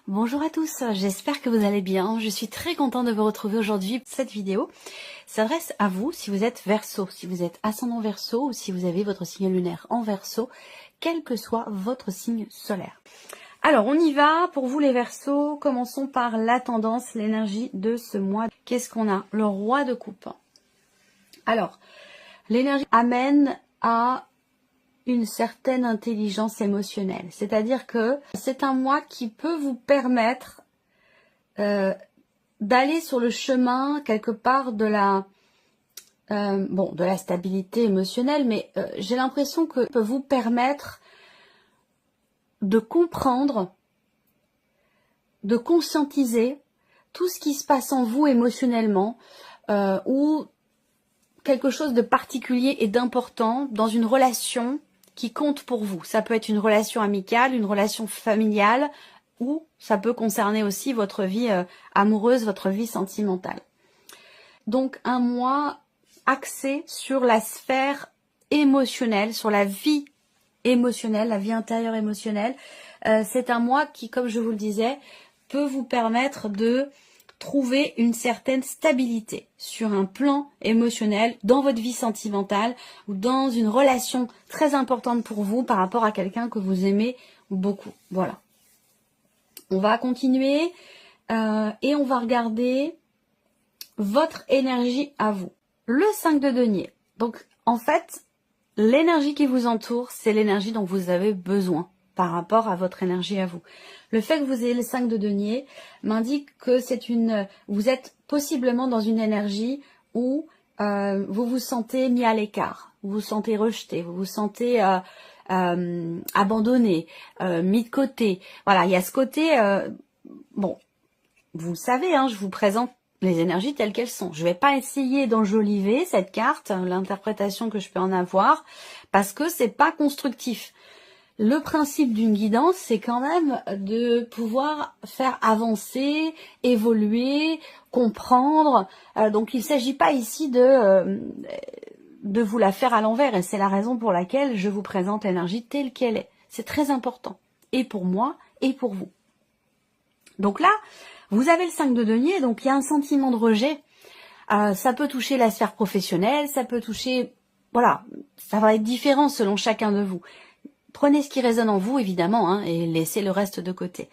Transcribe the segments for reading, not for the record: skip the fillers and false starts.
Bonjour à tous, j'espère que vous allez bien. Je suis très contente de vous retrouver aujourd'hui. Cette vidéo s'adresse à vous si vous êtes Verseau, si vous êtes ascendant Verseau ou si vous avez votre signe lunaire en Verseau, quel que soit votre signe solaire. Alors on y va, pour vous les Verseaux, commençons par la tendance, l'énergie de ce mois. Qu'est-ce qu'on a? Le roi de coupe. Alors, l'énergie amène à une certaine intelligence émotionnelle. C'est-à-dire que c'est un mois qui peut vous permettre d'aller sur le chemin quelque part de la de la stabilité émotionnelle, mais j'ai l'impression que ça peut vous permettre de comprendre, de conscientiser tout ce qui se passe en vous émotionnellement ou quelque chose de particulier et d'important dans une relation qui compte pour vous. Ça peut être une relation amicale, une relation familiale, ou ça peut concerner aussi votre vie amoureuse, votre vie sentimentale. Donc un mois axé sur la sphère émotionnelle, sur la vie émotionnelle, la vie intérieure émotionnelle. C'est un mois qui, comme je vous le disais, peut vous permettre de trouver une certaine stabilité sur un plan émotionnel dans votre vie sentimentale ou dans une relation très importante pour vous par rapport à quelqu'un que vous aimez beaucoup. Voilà. On va continuer et on va regarder votre énergie à vous. Le 5 de denier. Donc en fait, l'énergie qui vous entoure, c'est l'énergie dont vous avez besoin par rapport à votre énergie à vous. Le fait que vous ayez le 5 de denier m'indique que vous êtes possiblement dans une énergie où vous vous sentez mis à l'écart, vous vous sentez rejeté, vous vous sentez abandonné, mis de côté. Voilà, il y a ce côté, bon, vous le savez, hein, je vous présente les énergies telles qu'elles sont. Je ne vais pas essayer d'enjoliver cette carte, l'interprétation que je peux en avoir, parce que c'est pas constructif. Le principe d'une guidance, c'est quand même de pouvoir faire avancer, évoluer, comprendre. Donc il ne s'agit pas ici de vous la faire à l'envers. Et c'est la raison pour laquelle je vous présente l'énergie telle qu'elle est. C'est très important. Et pour moi, et pour vous. Donc là, vous avez le 5 de denier, donc il y a un sentiment de rejet. Ça peut toucher la sphère professionnelle, ça peut toucher... Voilà, ça va être différent selon chacun de vous. Prenez ce qui résonne en vous, évidemment, hein, et laissez le reste de côté.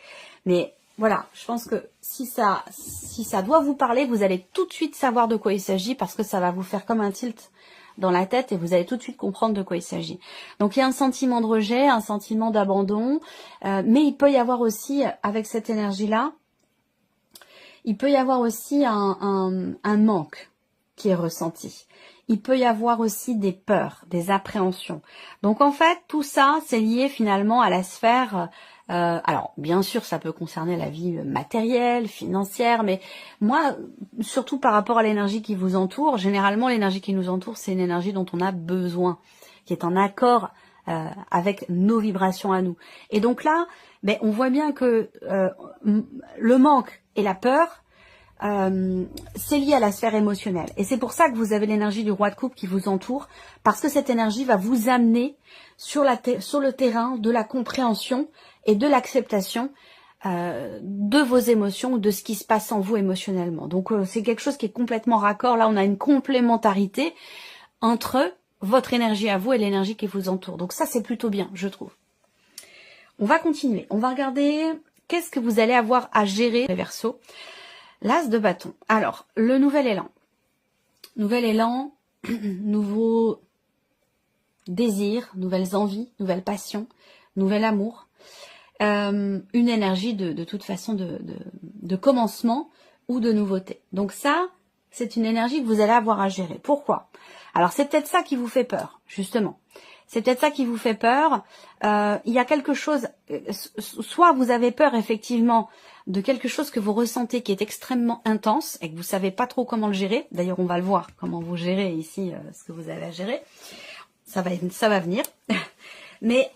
Mais voilà, je pense que si ça doit vous parler, vous allez tout de suite savoir de quoi il s'agit, parce que ça va vous faire comme un tilt dans la tête, et vous allez tout de suite comprendre de quoi il s'agit. Donc il y a un sentiment de rejet, un sentiment d'abandon, mais il peut y avoir aussi, avec cette énergie-là, il peut y avoir aussi un manque qui est ressenti. Il peut y avoir aussi des peurs, des appréhensions. Donc en fait, tout ça, c'est lié finalement à la sphère... alors, bien sûr, ça peut concerner la vie matérielle, financière, mais moi, surtout par rapport à l'énergie qui vous entoure, généralement, l'énergie qui nous entoure, c'est une énergie dont on a besoin, qui est en accord avec nos vibrations à nous. Et donc là, ben, on voit bien que le manque et la peur, c'est lié à la sphère émotionnelle. Et c'est pour ça que vous avez l'énergie du roi de coupe qui vous entoure, parce que cette énergie va vous amener sur le terrain de la compréhension et de l'acceptation de vos émotions, de ce qui se passe en vous émotionnellement. Donc c'est quelque chose qui est complètement raccord. Là, on a une complémentarité entre votre énergie à vous et l'énergie qui vous entoure. Donc ça, c'est plutôt bien, je trouve. On va continuer. On va regarder qu'est-ce que vous allez avoir à gérer, les Verseaux. L'as de bâton. Alors, le nouvel élan. Nouvel élan, nouveau désir, nouvelles envies, nouvelles passions, nouvel amour. Une énergie de toute façon de commencement ou de nouveauté. Donc ça, c'est une énergie que vous allez avoir à gérer. Pourquoi? Alors, c'est peut-être ça qui vous fait peur, justement. C'est peut-être ça qui vous fait peur. Il y a quelque chose, soit vous avez peur effectivement de quelque chose que vous ressentez qui est extrêmement intense et que vous savez pas trop comment le gérer. D'ailleurs, on va le voir, comment vous gérez ici ce que vous avez à gérer. Ça va venir. Mais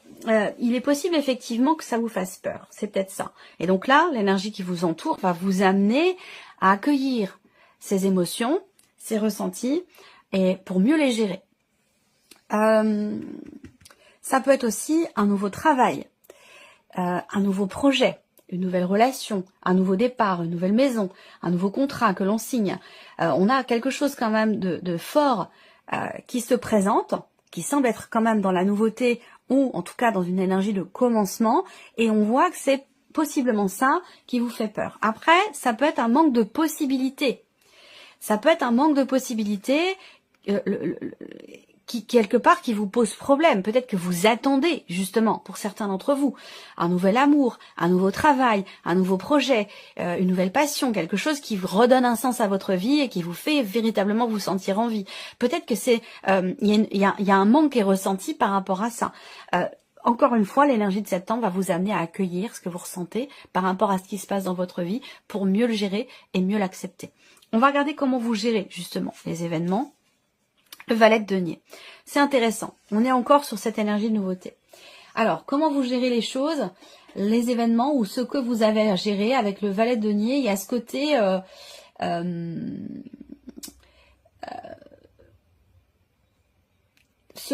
il est possible effectivement que ça vous fasse peur. C'est peut-être ça. Et donc là, l'énergie qui vous entoure va vous amener à accueillir ces émotions, ces ressentis, et pour mieux les gérer. Ça peut être aussi un nouveau travail, un nouveau projet, une nouvelle relation, un nouveau départ, une nouvelle maison, un nouveau contrat que l'on signe. On a quelque chose quand même de fort qui se présente, qui semble être quand même dans la nouveauté ou en tout cas dans une énergie de commencement, et on voit que c'est possiblement ça qui vous fait peur. Après, ça peut être un manque de possibilités. Ça peut être un manque de possibilités qui quelque part qui vous pose problème. Peut-être que vous attendez justement, pour certains d'entre vous, un nouvel amour, un nouveau travail, un nouveau projet, une nouvelle passion, quelque chose qui vous redonne un sens à votre vie et qui vous fait véritablement vous sentir en vie. Peut-être que c'est il y a un manque qui est ressenti par rapport à ça. Encore une fois, l'énergie de septembre va vous amener à accueillir ce que vous ressentez par rapport à ce qui se passe dans votre vie pour mieux le gérer et mieux l'accepter. On va regarder comment vous gérez justement les événements. Le valet de denier. C'est intéressant. On est encore sur cette énergie de nouveauté. Alors, comment vous gérez les choses, les événements ou ce que vous avez à gérer avec le valet de denier? Il y a ce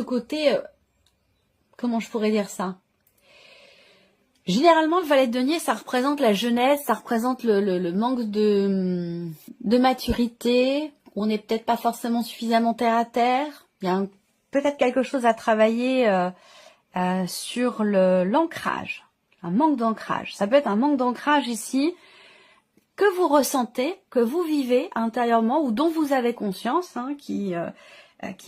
côté... comment je pourrais dire ça? Généralement, le valet de denier, ça représente la jeunesse, ça représente le manque de maturité. On n'est peut-être pas forcément suffisamment terre à terre. Il y a peut-être quelque chose à travailler sur l'ancrage, un manque d'ancrage. Ça peut être un manque d'ancrage ici que vous ressentez, que vous vivez intérieurement ou dont vous avez conscience, qui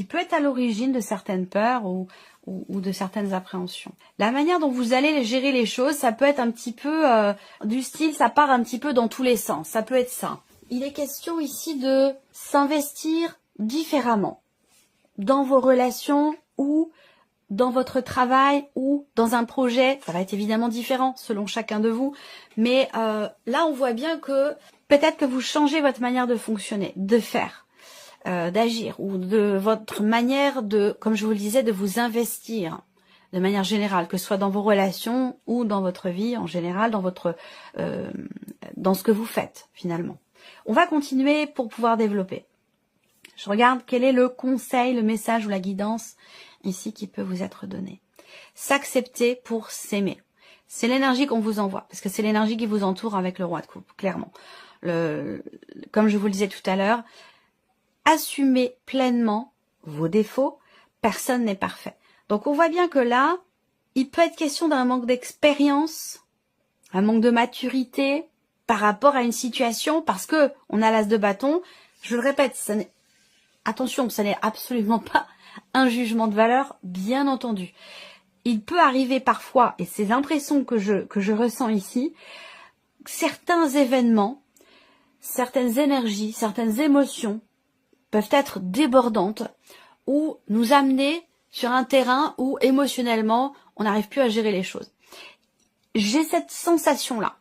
peut être à l'origine de certaines peurs ou de certaines appréhensions. La manière dont vous allez gérer les choses, ça peut être un petit peu du style, ça part un petit peu dans tous les sens. Ça peut être ça. Il est question ici de s'investir différemment dans vos relations ou dans votre travail ou dans un projet. Ça va être évidemment différent selon chacun de vous. Mais là, on voit bien que peut-être que vous changez votre manière de fonctionner, de faire, d'agir ou de votre manière de, comme je vous le disais, de vous investir de manière générale, que ce soit dans vos relations ou dans votre vie en général, dans ce que vous faites finalement. On va continuer pour pouvoir développer. Je regarde quel est le conseil, le message ou la guidance ici qui peut vous être donné. S'accepter pour s'aimer. C'est l'énergie qu'on vous envoie, parce que c'est l'énergie qui vous entoure avec le roi de coupe, clairement. Comme je vous le disais tout à l'heure, assumez pleinement vos défauts. Personne n'est parfait. Donc on voit bien que là, il peut être question d'un manque d'expérience, un manque de maturité par rapport à une situation, parce que on a l'as de bâton. Je le répète, attention, ça n'est absolument pas un jugement de valeur, bien entendu. Il peut arriver parfois, et c'est l'impression que je ressens ici, certains événements, certaines énergies, certaines émotions peuvent être débordantes ou nous amener sur un terrain où émotionnellement, on n'arrive plus à gérer les choses. J'ai cette sensation-là.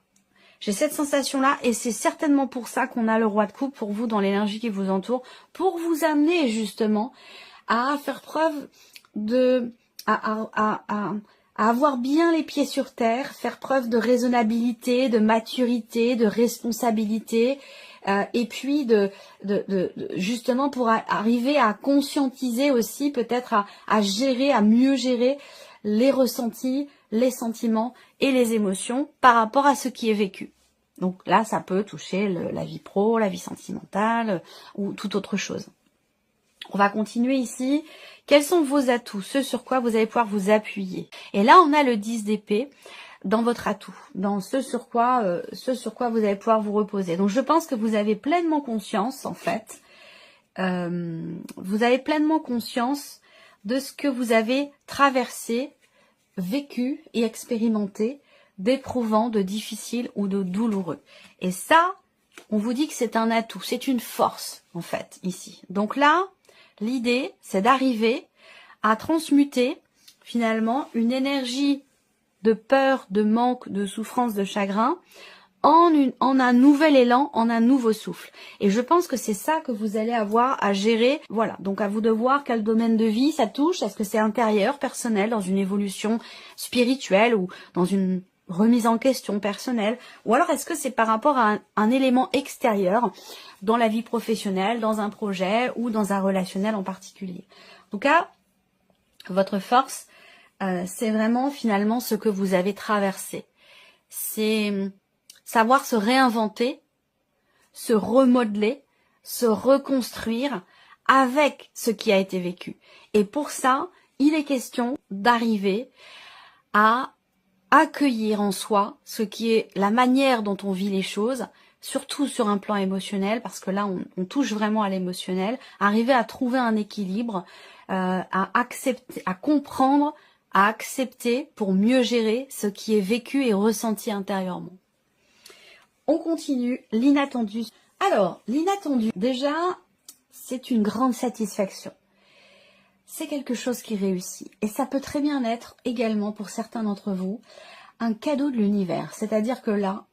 Et c'est certainement pour ça qu'on a le roi de coupe pour vous dans l'énergie qui vous entoure, pour vous amener justement à faire preuve à avoir bien les pieds sur terre, faire preuve de raisonnabilité, de maturité, de responsabilité, et puis justement pour arriver à conscientiser aussi, peut-être à gérer, à mieux gérer les ressentis, les sentiments et les émotions par rapport à ce qui est vécu. Donc là, ça peut toucher la vie pro, la vie sentimentale ou toute autre chose. On va continuer ici. Quels sont vos atouts, ce sur quoi vous allez pouvoir vous appuyer? Et là, on a le 10 d'épée dans votre atout, dans ce sur quoi vous allez pouvoir vous reposer. Donc je pense que vous avez pleinement conscience, en fait, vous avez pleinement conscience de ce que vous avez traversé, vécu et expérimenté d'éprouvant, de difficile ou de douloureux. Et ça, on vous dit que c'est un atout, c'est une force, en fait, ici. Donc là, l'idée, c'est d'arriver à transmuter, finalement, une énergie de peur, de manque, de souffrance, de chagrin, en un nouvel élan, en un nouveau souffle. Et je pense que c'est ça que vous allez avoir à gérer. Voilà, donc à vous de voir quel domaine de vie ça touche. Est-ce que c'est intérieur, personnel, dans une évolution spirituelle ou dans une remise en question personnelle, ou alors est-ce que c'est par rapport à un élément extérieur dans la vie professionnelle, dans un projet ou dans un relationnel en particulier. En tout cas, votre force, c'est vraiment finalement ce que vous avez traversé. c'est savoir se réinventer, se remodeler, se reconstruire avec ce qui a été vécu. Et pour ça, il est question d'arriver à accueillir en soi ce qui est la manière dont on vit les choses, surtout sur un plan émotionnel, parce que là, on touche vraiment à l'émotionnel, arriver à trouver un équilibre, à accepter, à comprendre, à accepter pour mieux gérer ce qui est vécu et ressenti intérieurement. On continue, l'inattendu. Alors, l'inattendu, déjà, c'est une grande satisfaction. C'est quelque chose qui réussit. Et ça peut très bien être également, pour certains d'entre vous, un cadeau de l'univers. C'est-à-dire que là,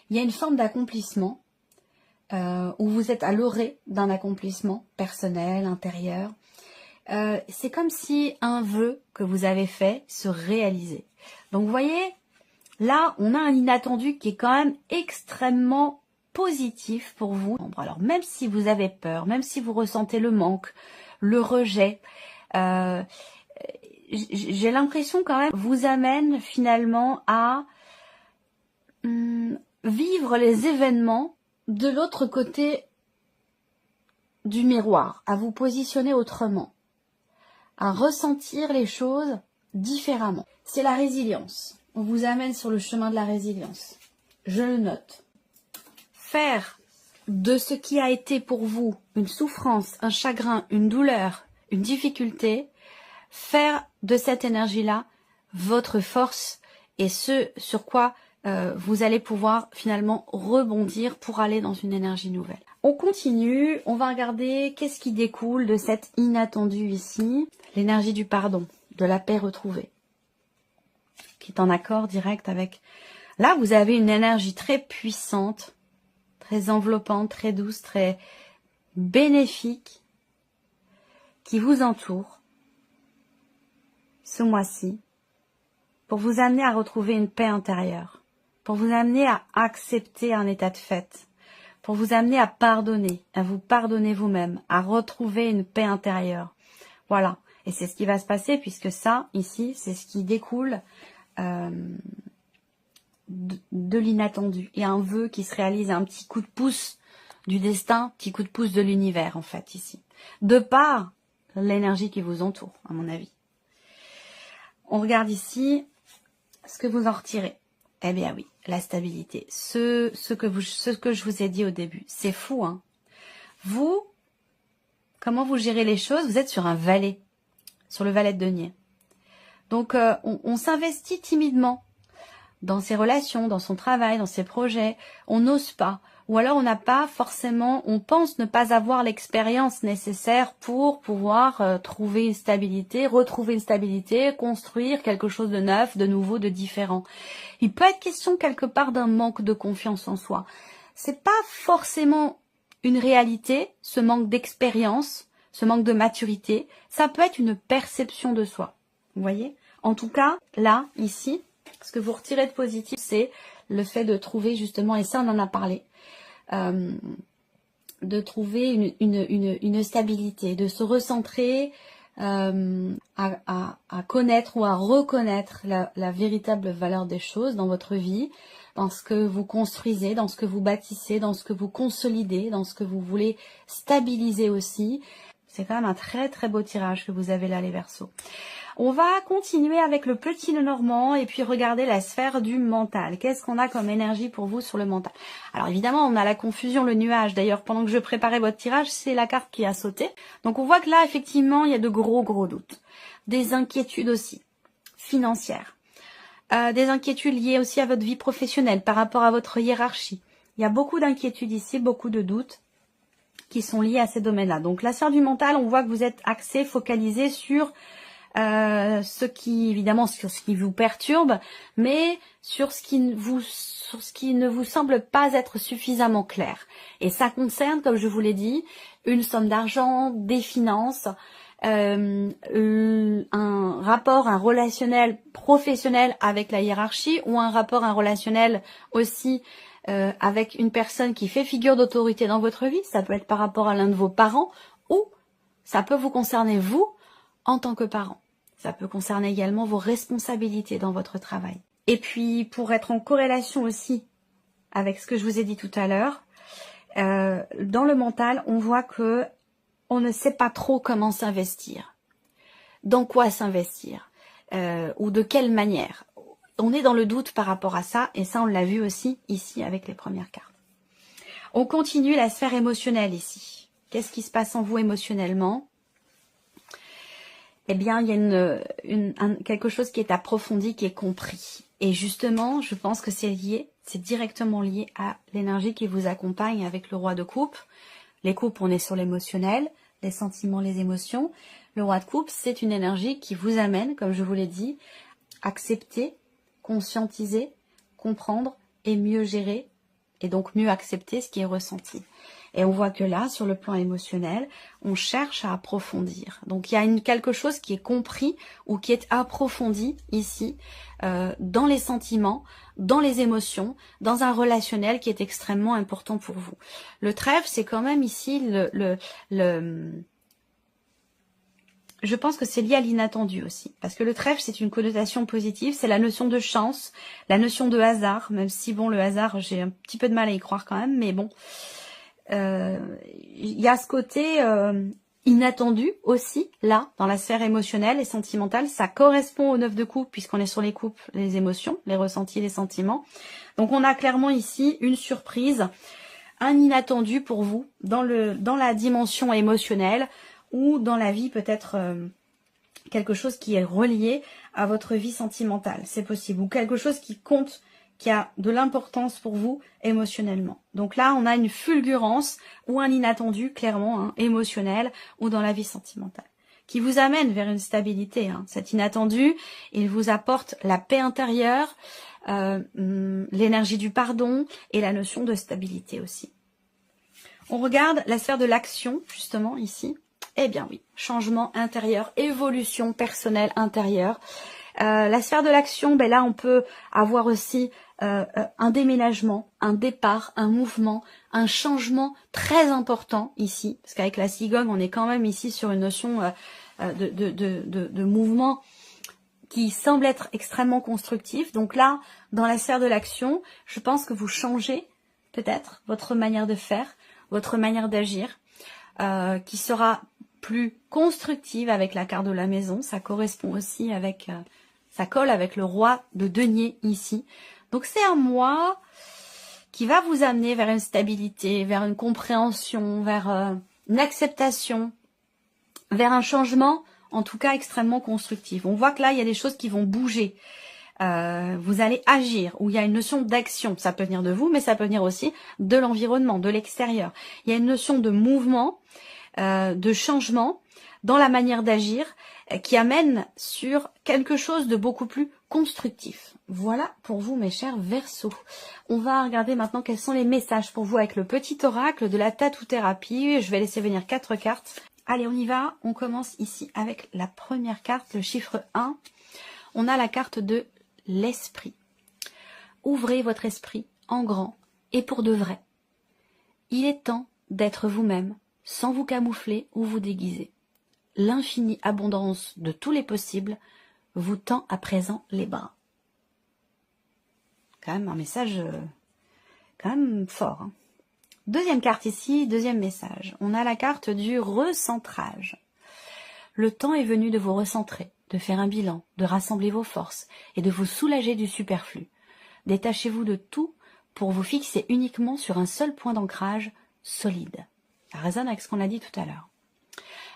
il y a une forme d'accomplissement où vous êtes à l'orée d'un accomplissement personnel, intérieur. C'est comme si un vœu que vous avez fait se réalisait. Donc, vous voyez, là, on a un inattendu qui est quand même extrêmement positif pour vous. Alors, même si vous avez peur, même si vous ressentez le manque, le rejet, j'ai l'impression quand même vous amène finalement à vivre les événements de l'autre côté du miroir, à vous positionner autrement, à ressentir les choses différemment. C'est la résilience. On vous amène sur le chemin de la résilience. Je le note. Faire de ce qui a été pour vous une souffrance, un chagrin, une douleur, une difficulté, faire de cette énergie-là votre force et ce sur quoi vous allez pouvoir finalement rebondir pour aller dans une énergie nouvelle. On continue, on va regarder qu'est-ce qui découle de cet inattendu ici. L'énergie du pardon, de la paix retrouvée, qui est en accord direct avec... Là, vous avez une énergie très puissante, très enveloppante, très douce, très bénéfique, qui vous entoure ce mois-ci, pour vous amener à retrouver une paix intérieure, pour vous amener à accepter un état de fait, pour vous amener à pardonner, à vous pardonner vous-même, à retrouver une paix intérieure. Voilà, et c'est ce qui va se passer, puisque ça, ici, c'est ce qui découle de l'inattendu. Il y a un vœu qui se réalise, un petit coup de pouce du destin, petit coup de pouce de l'univers, en fait, ici. De par l'énergie qui vous entoure, à mon avis. On regarde ici ce que vous en retirez. Eh bien oui, la stabilité. Ce que je vous ai dit au début, c'est fou, hein. Vous, comment vous gérez les choses? Vous êtes sur un valet, sur le valet de denier. Donc, on s'investit timidement dans ses relations, dans son travail, dans ses projets. On n'ose pas. Ou alors on n'a pas forcément, on pense ne pas avoir l'expérience nécessaire pour pouvoir trouver une stabilité, retrouver une stabilité, construire quelque chose de neuf, de nouveau, de différent. Il peut être question quelque part d'un manque de confiance en soi. C'est pas forcément une réalité, ce manque d'expérience, ce manque de maturité. Ça peut être une perception de soi. Vous voyez? En tout cas, là, ici, ce que vous retirez de positif, c'est le fait de trouver justement, et ça on en a parlé, de trouver une stabilité, de se recentrer, à connaître ou à reconnaître la véritable valeur des choses dans votre vie, dans ce que vous construisez, dans ce que vous bâtissez, dans ce que vous consolidez, dans ce que vous voulez stabiliser aussi. C'est quand même un très très beau tirage que vous avez là, les Verseaux. On va continuer avec le petit Lenormand et puis regarder la sphère du mental. Qu'est-ce qu'on a comme énergie pour vous sur le mental? Alors évidemment, on a la confusion, le nuage. D'ailleurs, pendant que je préparais votre tirage, c'est la carte qui a sauté. Donc on voit que là, effectivement, il y a de gros doutes. Des inquiétudes aussi, financières. Des inquiétudes liées aussi à votre vie professionnelle, par rapport à votre hiérarchie. Il y a beaucoup d'inquiétudes ici, beaucoup de doutes qui sont liés à ces domaines-là. Donc la sphère du mental, on voit que vous êtes axé, focalisé sur ce qui, évidemment, sur ce qui vous perturbe, mais sur ce qui ne vous semble pas être suffisamment clair. Et ça concerne, comme je vous l'ai dit, une somme d'argent, des finances, un rapport, un relationnel professionnel avec la hiérarchie, ou un rapport, un relationnel aussi avec une personne qui fait figure d'autorité dans votre vie. Ça peut être par rapport à l'un de vos parents, ou ça peut vous concerner vous en tant que parent. Ça peut concerner également vos responsabilités dans votre travail. Et puis, pour être en corrélation aussi avec ce que je vous ai dit tout à l'heure, dans le mental, on voit que on ne sait pas trop comment s'investir. Dans quoi s'investir ou de quelle manière. On est dans le doute par rapport à ça, et ça, on l'a vu aussi ici avec les premières cartes. On continue la sphère émotionnelle ici. Qu'est-ce qui se passe en vous émotionnellement? Eh bien, il y a quelque chose qui est approfondi, qui est compris. Et justement, je pense que c'est lié, c'est directement lié à l'énergie qui vous accompagne avec le roi de coupe. Les coupes, on est sur l'émotionnel, les sentiments, les émotions. Le roi de coupe, c'est une énergie qui vous amène, comme je vous l'ai dit, accepter, conscientiser, comprendre et mieux gérer, et donc mieux accepter ce qui est ressenti. Et on voit que là, sur le plan émotionnel, on cherche à approfondir. Donc il y a quelque chose qui est compris ou qui est approfondi ici, dans les sentiments, dans les émotions, dans un relationnel qui est extrêmement important pour vous. Le trèfle, c'est quand même ici je pense que c'est lié à l'inattendu aussi. Parce que le trèfle, c'est une connotation positive, c'est la notion de chance, la notion de hasard, même si, bon, le hasard, j'ai un petit peu de mal à y croire quand même, mais bon. Il y a ce côté inattendu aussi, là, dans la sphère émotionnelle et sentimentale. Ça correspond au 9 de coupe, puisqu'on est sur les coupes, les émotions, les ressentis, les sentiments. Donc, on a clairement ici une surprise, un inattendu pour vous, dans la dimension émotionnelle, ou dans la vie peut-être quelque chose qui est relié à votre vie sentimentale, c'est possible, ou quelque chose qui compte, qui a de l'importance pour vous émotionnellement. Donc là, on a une fulgurance ou un inattendu, clairement, hein, émotionnel ou dans la vie sentimentale, qui vous amène vers une stabilité. Hein. Cet inattendu, il vous apporte la paix intérieure, l'énergie du pardon et la notion de stabilité aussi. On regarde la sphère de l'action, justement, ici. Eh bien oui, changement intérieur, évolution personnelle intérieure. La sphère de l'action, ben là on peut avoir aussi un déménagement, un départ, un mouvement, un changement très important ici. Parce qu'avec la cigogne, on est quand même ici sur une notion de mouvement qui semble être extrêmement constructif. Donc là, dans la sphère de l'action, je pense que vous changez peut-être votre manière de faire, votre manière d'agir, qui sera plus constructive avec la carte de la maison. Ça correspond aussi avec, ça colle avec le roi de denier ici. Donc c'est un mois qui va vous amener vers une stabilité, vers une compréhension, vers une acceptation, vers un changement, en tout cas extrêmement constructif. On voit que là, il y a des choses qui vont bouger. Vous allez agir, où il y a une notion d'action. Ça peut venir de vous, mais ça peut venir aussi de l'environnement, de l'extérieur. Il y a une notion de mouvement, de changement dans la manière d'agir qui amène sur quelque chose de beaucoup plus constructif. Voilà pour vous mes chers Verseaux. On va regarder maintenant quels sont les messages pour vous avec le petit oracle de la tatou-thérapie. Je vais laisser venir 4 cartes. Allez, on y va. On commence ici avec la première carte, le chiffre 1. On a la carte de l'esprit. Ouvrez votre esprit en grand et pour de vrai. Il est temps d'être vous-même, sans vous camoufler ou vous déguiser. L'infinie abondance de tous les possibles vous tend à présent les bras. Quand même un message quand même fort. Hein. Deuxième carte ici, deuxième message. On a la carte du recentrage. Le temps est venu de vous recentrer, de faire un bilan, de rassembler vos forces et de vous soulager du superflu. Détachez-vous de tout pour vous fixer uniquement sur un seul point d'ancrage solide. Ça résonne avec ce qu'on a dit tout à l'heure.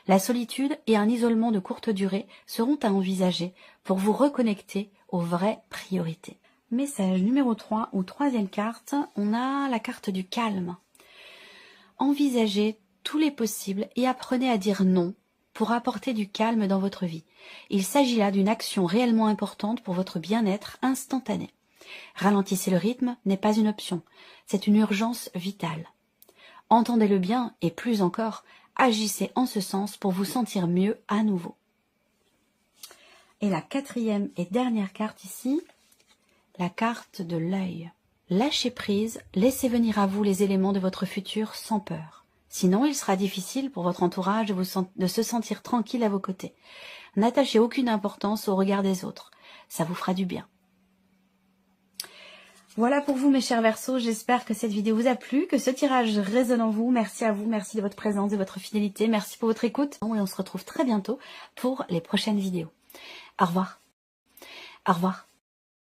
La solitude et un isolement de courte durée seront à envisager pour vous reconnecter aux vraies priorités. Message numéro 3 ou troisième carte, on a la carte du calme. Envisagez tous les possibles et apprenez à dire non pour apporter du calme dans votre vie. Il s'agit là d'une action réellement importante pour votre bien-être instantané. Ralentissez le rythme n'est pas une option, c'est une urgence vitale. Entendez-le bien et plus encore, agissez en ce sens pour vous sentir mieux à nouveau. Et la quatrième et dernière carte ici, la carte de l'œil. Lâchez prise, laissez venir à vous les éléments de votre futur sans peur. Sinon, il sera difficile pour votre entourage de se sentir tranquille à vos côtés. N'attachez aucune importance au regard des autres. Ça vous fera du bien. Voilà pour vous mes chers Verseaux, j'espère que cette vidéo vous a plu, que ce tirage résonne en vous. Merci à vous, merci de votre présence, de votre fidélité, merci pour votre écoute. Et on se retrouve très bientôt pour les prochaines vidéos. Au revoir. Au revoir.